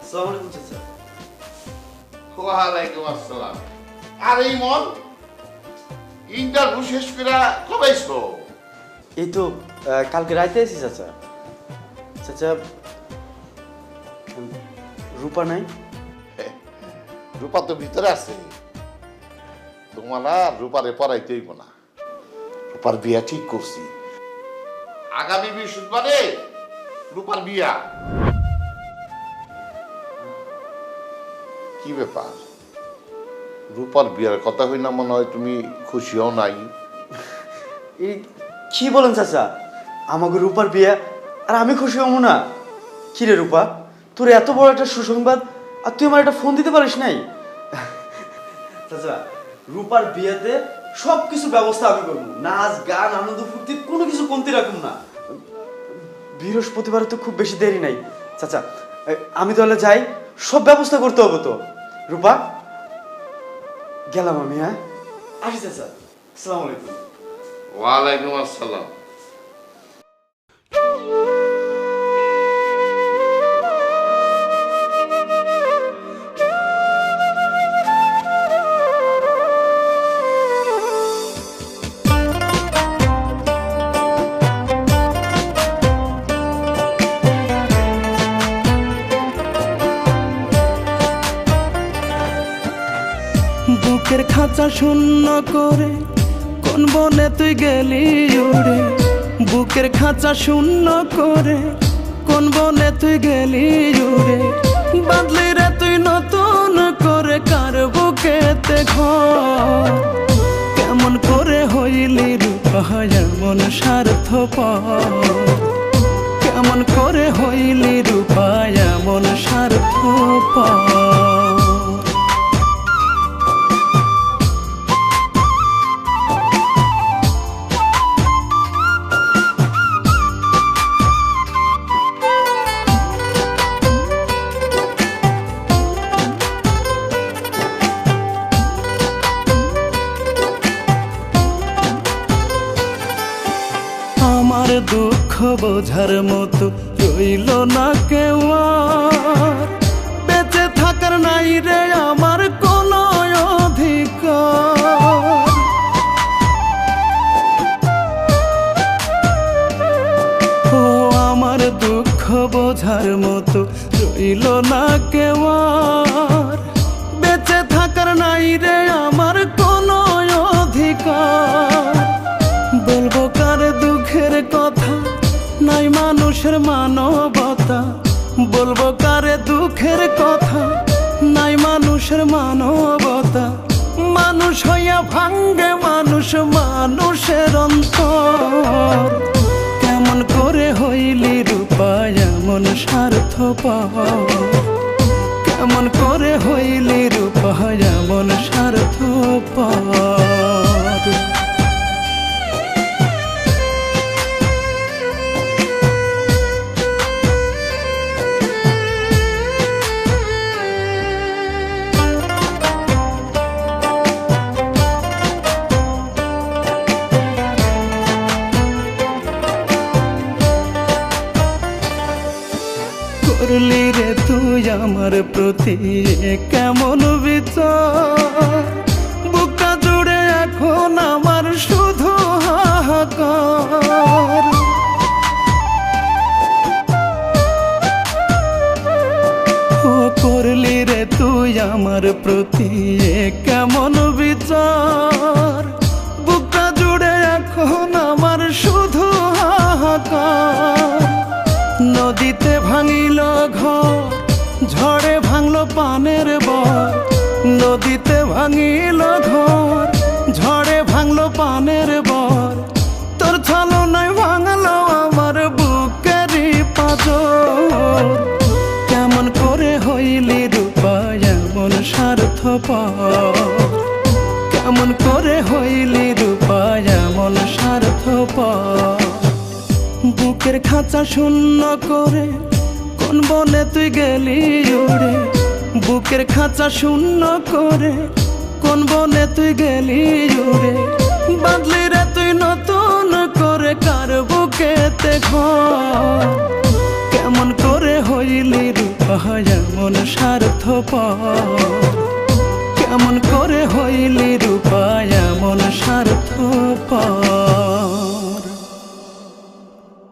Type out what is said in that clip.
আসসালামু আলাইকুম চাচা। ওয়ালাইকুম আসসালাম। আরে ইমন, ইন্টারভিউ শেষ করে কবে আসলো? এই তো কালকে রাইতে এসেছি চাচা। চাচা রূপা নাই? রূপা তো ভিতরে আছে। তোমার আর রূপারে পড়াইতে হইব না, রূপার বিয়া ঠিক করছি। আগামী বৃহস্পতিবারে রূপার বিয়া। কি ব্যাপার, রূপার বিয়ার কথা হই না মনে হয় তুমি খুশিও নাই? এই কি বলেন চাচা, আমাকে রূপার বিয়ে আর আমি খুশি হবো না? কি রে রূপা, তোর এত বড় একটা সুসংবাদ আর তুই আমার একটা ফোন দিতে পারিস নাই? চাচা রূপার বিয়েতে সব কিছু ব্যবস্থা আমি করবো, নাচ গান আনন্দ ফুর্তি কোনো কিছু কমতি রাখুন না। বৃহস্পতিবারে তো খুব বেশি দেরি নাই চাচা, আমি তাহলে যাই, সব ব্যবস্থা করতে হবে তো। রূপা গেলাম আমি, হ্যাঁ আসি চাচা, আসসালামু আলাইকুম। ওয়ালাইকুম আসসালাম। বুকের খাঁচা শূন্য করে কোন বনে তুই গেলি উড়ে, বুকের খাঁচা শূন্য করে কোন বনে তুই গেলি উড়ে, বাঁধলি রে তুই নতুন করে কার বুকেতে ঘর, কেমন করে হইলি রূপা এমন স্বার্থপর, কেমন করে হইলি রূপা এমন স্বার্থপর। আমার দুঃখ বোঝার মতো রইল না কেউ আর, বেঁচে থাকার নাই রে আমার কোনো অধিকার, ও আমার দুঃখ বোঝার মতো রইল না কেউ আর, বেঁচে থাকার নাই রে আমার কোনো অধিকার, বলবো কার দুঃখের কথা নাই মানুষের মানবতা, বলবো কারে দুঃখের কথা নাই মানুষের মানবতা, মানুষ হইয়া ভাঙ্গে মানুষ মানুষের অন্তর, কেমন করে হইলি রূপা এমন স্বার্থপর, কেমন করে হইলি রূপা এমন স্বার্থপর। করলি রে তুই আমার প্রতি কেমন বিচার, বুকটা জুড়ে এখন আমার শুধু হাহাকার, ও করলি রে তুই আমার প্রতি কেমন বিচার, বুকটা জুড়ে এখন আমার শুধু হাহাকার, নদীতে ভাঙিল ঘর ঝড়ে ভাঙলো পানের বর, নদীতে ভাঙিল ঘর ঝড়ে ভাঙলো পানের বর, তোর ছলনায় ভাঙলো আমার বুকেরই পাঁজর, কেমন করে হইলি রূপা এমন স্বার্থপর, কেমন করে হইলি রূপা এমন স্বার্থপর, বুকের খাঁচা শূন্য করে কোন বনে তুই গেলি উড়ে, বুকের খাঁচা শূন্য করে কোন বনে তুই গেলি উড়ে, বাঁধলি রে তুই নতুন করে কার বুকেতে ঘর, কেমন করে হইলি রূপা রূপা এমন স্বার্থপর কেমন করে হইলি রূপা এমন স্বার্থপর